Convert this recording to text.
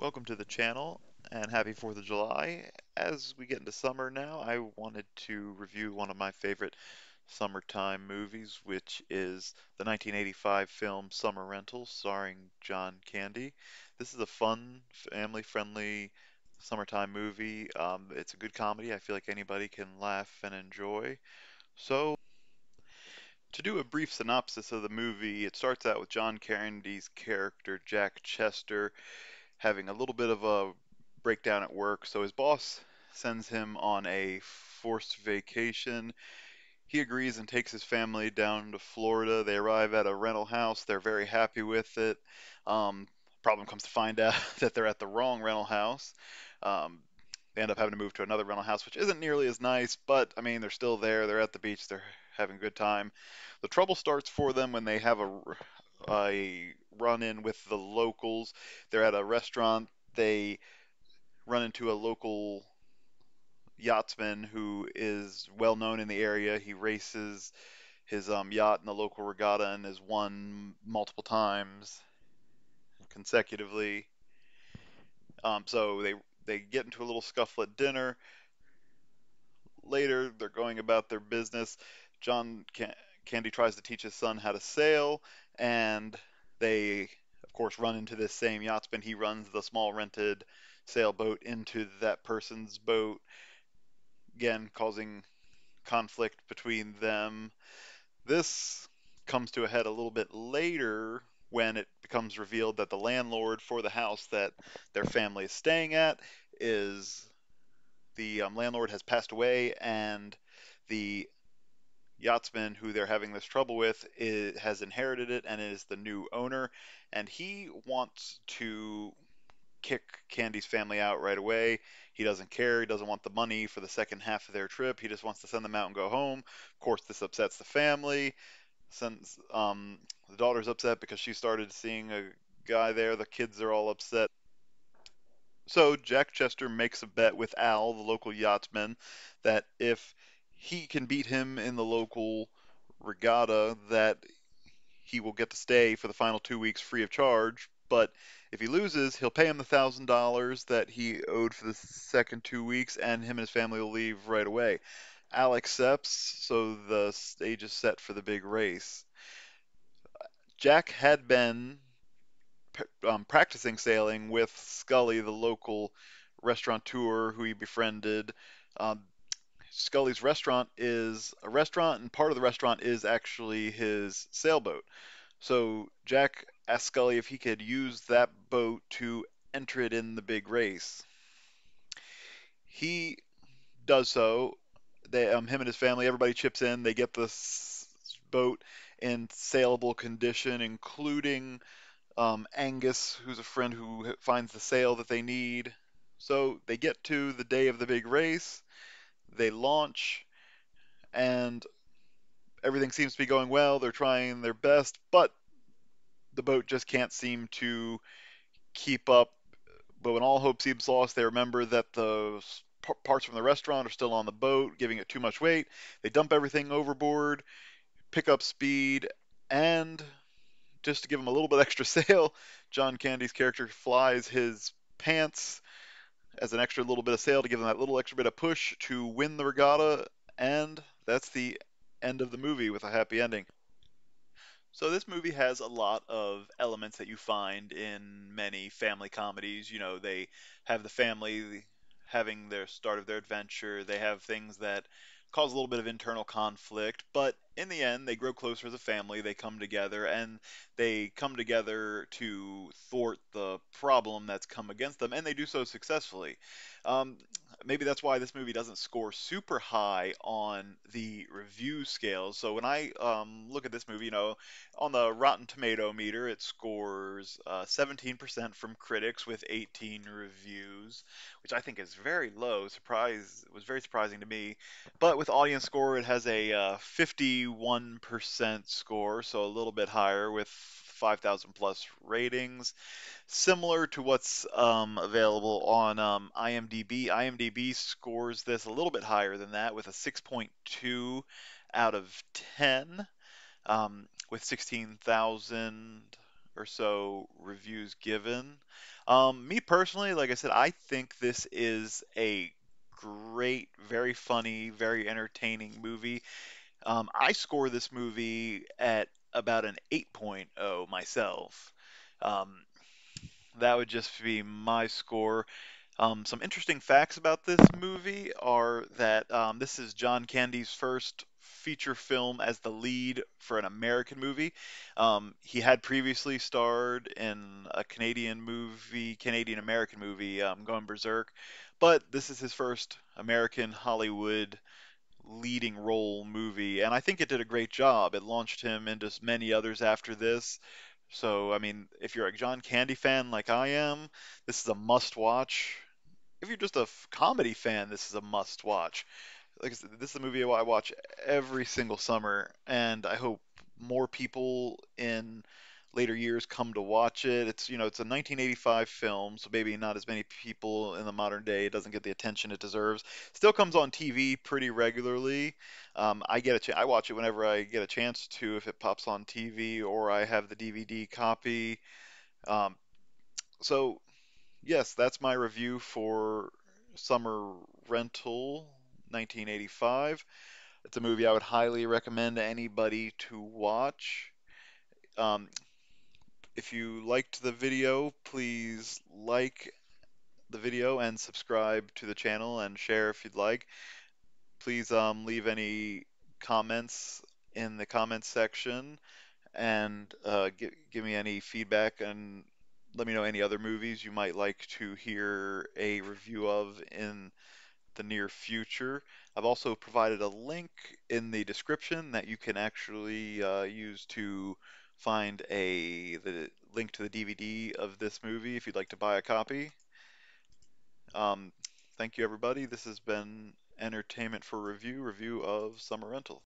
Welcome to the channel and happy 4th of July. As we get into summer now, I wanted to review one of my favorite summertime movies, which is the 1985 film Summer Rental starring John Candy. This is a fun, family-friendly summertime movie. It's a good comedy. I feel like anybody can laugh and enjoy. So, to do a brief synopsis of the movie, it starts out with John Candy's character, Jack Chester, having a little bit of a breakdown at work. So his boss sends him on a forced vacation. He agrees and takes his family down to Florida. They arrive at a rental house. They're very happy with it. Um, Problem comes to find out that they're at the wrong rental house. Um, they end up having to move to another rental house, which isn't nearly as nice, but I mean, they're still there. They're at the beach. They're having a good time. The trouble starts for them when they have a run in with the locals. They're at a restaurant. They run into a local yachtsman who is well known in the area. He races his yacht in the local regatta and has won multiple times consecutively. So they get into a little scuffle at dinner. Later, they're going about their business. John Candy tries to teach his son how to sail, and they, of course, run into this same yachtsman. He runs the small rented sailboat into that person's boat, again, causing conflict between them. This comes to a head a little bit later when it becomes revealed that the landlord for the house that their family is staying at is the landlord has passed away, and the yachtsman who they're having this trouble with has inherited it and is the new owner, and he wants to kick Candy's family out right away. He doesn't care. He doesn't want the money for the second half of their trip. He just wants to send them out and go home. Of course, this upsets the family. Since the daughter's upset because she started seeing a guy there. The kids are all upset. So Jack Chester makes a bet with Al, the local yachtsman, that if he can beat him in the local regatta, that he will get to stay for the final 2 weeks free of charge. But if he loses, he'll pay him the $1,000 that he owed for the second 2 weeks, and him and his family will leave right away. Al accepts, so the stage is set for the big race. Jack had been practicing sailing with Scully, the local restaurateur who he befriended. Um, Scully's restaurant is a restaurant, and part of the restaurant is actually his sailboat. So Jack asked Scully if he could use that boat to enter it in the big race. He does so. Him and his family, everybody chips in. They get this boat in saleable condition, including Angus, who's a friend who finds the sail that they need. So they get to the day of the big race. They launch, and everything seems to be going well. They're trying their best, but the boat just can't seem to keep up. But when all hope seems lost, they remember that the parts from the restaurant are still on the boat, giving it too much weight. They dump everything overboard, pick up speed, and just to give him a little bit extra sail, John Candy's character flies his pants as an extra little bit of sail to give him that little extra bit of push to win the regatta, and that's the end of the movie with a happy ending. So this movie has a lot of elements that you find in many family comedies. You know, they have the family having their start of their adventure. They have things that cause a little bit of internal conflict, but in the end, they grow closer as a family. They come together and they come together to thwart the problem that's come against them, and they do so successfully. Um, Maybe that's why this movie doesn't score super high on the review scale. So when I look at this movie, you know, on the Rotten Tomato meter, it scores 17% from critics with 18 reviews, which I think is very low. It was very surprising to me. But with audience score, it has a 51% score, so a little bit higher with 5,000 plus ratings, similar to what's available on IMDb. IMDb scores this a little bit higher than that with a 6.2 out of 10, with 16,000 or so reviews given. Me personally, like I said, I think this is a great, very funny, very entertaining movie. I score this movie at about an 8.0 myself. Um, that would just be my score. Some interesting facts about this movie are that this is John Candy's first feature film as the lead for an American movie. He had previously starred in a Canadian American movie, Going Berserk, but this is his first American Hollywood leading role movie, and I think it did a great job. It launched him into many others after this. So, I mean, if you're a John Candy fan like I am, this is a must watch. If you're just a comedy fan, this is a must watch. Like I said, this is a movie I watch every single summer, and I hope more people in later years come to watch it. It's a 1985 film, so maybe not as many people in the modern day. It doesn't get the attention it deserves. Still comes on TV pretty regularly. I watch it whenever I get a chance to, if it pops on TV, or I have the DVD copy. Um, so yes, that's my review for Summer Rental 1985. It's a movie I would highly recommend to anybody to watch. Um, if you liked the video, please like the video and subscribe to the channel and share if you'd like. Please leave any comments in the comments section and give me any feedback and let me know any other movies you might like to hear a review of in the near future. I've also provided a link in the description that you can actually use to find the link to the DVD of this movie if you'd like to buy a copy. Um, Thank you, everybody. This has been Entertainment for Review of Summer Rental.